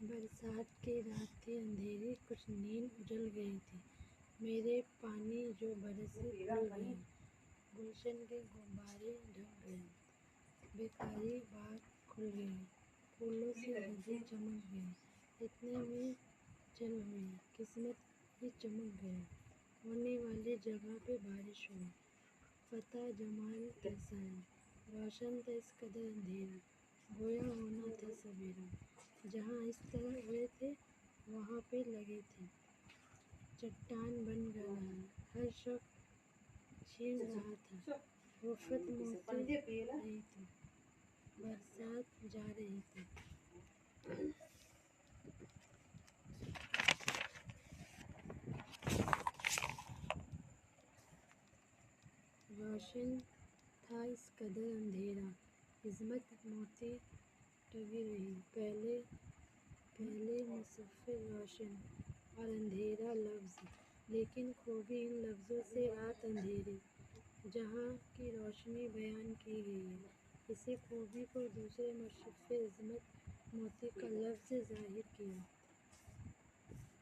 برسات کی رات تھی اندھیری، کچھ نیند اجل گئی تھی، میرے پانی جو برسے کھل گئے، گلشن کے غبارے ڈھک گئے، بیکاری باغ کھل گئے، پھولوں سے گدے چمک گئے، اتنے میں چل ہوئی، قسمت ہی چمک گیا، ہونے والی جگہ پہ بارش ہوئی، فتح جمال کیسا ہے، روشن تھا اس قدر اندھیرا، گویا ہونا تھا سویرا، جہاں اس طرح ہوئے تھے وہاں پہ لگے تھے، چٹان بن رہا، ہر شوق چھین رہا تھا، رفت موتی رہی تھی، برسات جا رہی تھی۔ روشن تھا اس قدر اندھیرا، عظمت موتی ٹنگی رہی، پہلے مصور روشن اور اندھیرا لفظ، لیکن خوبی ان لفظوں سے رات اندھیری جہاں کی روشنی بیان کی گئی ہے، اسی خوبی کو دوسرے مصور عظمت موتی کا لفظ ظاہر کیا۔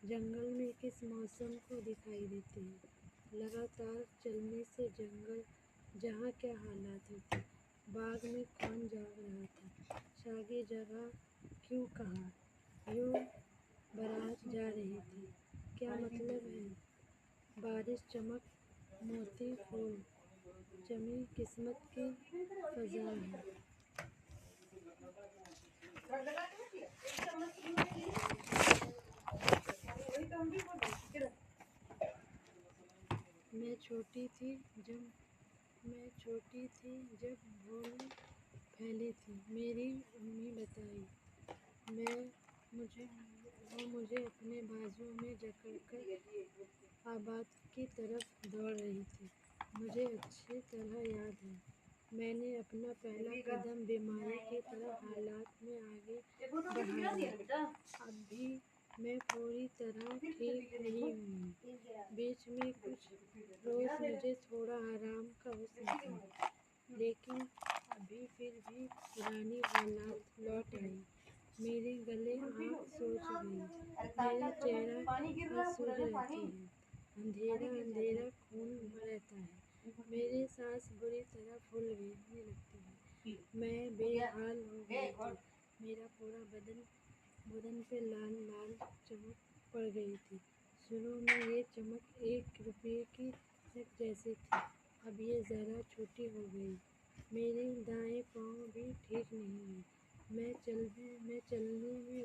جنگل میں کس موسم کو دکھائی دیتے ہیں، لگاتار چلنے سے جنگل جہاں کیا حالات ہوتے، باغ میں کون جاگ رہا تھا، شاخیں جگہ کیوں کہاں، یوں بارات جا رہی تھی، کیا مطلب ہے، بارش چمک موتی پھول جمی قسمت کی فضا ہے۔ میں چھوٹی تھی جب بھول پھیلی تھی، میری امی بتائی، وہ مجھے اپنے بازو میں جکڑ کر آباد کی طرف دوڑ رہی تھی، مجھے اچھی طرح یاد ہے، میں نے اپنا پہلا قدم بیماری کی طرف حالات میں آگے بڑھایا، اب بھی میں پوری طرح ٹھیک نہیں ہوئی، بیچ میں کچھ روز مجھے تھوڑا آرام کا حسن تھا، لیکن ابھی پھر بھی پرانی حالت لوٹ آئی، میرے گلے آنکھ سوج گئی، میرا چہرہ سوج رہتی ہے، اندھیرا خون رہتا ہے، میری سانس بری طرح پھولنے لگتی ہے، میں بے حال ہو گئی تھی، میرا پورا بدن پہ لال چمک پڑ گئی تھی، شروع میں یہ چمک 1 روپے کی جیسی تھی، اب یہ ذرا چھوٹی ہو گئی، میرے دائیں پاؤں بھی ٹھیک نہیں ہے، میں چلنے میں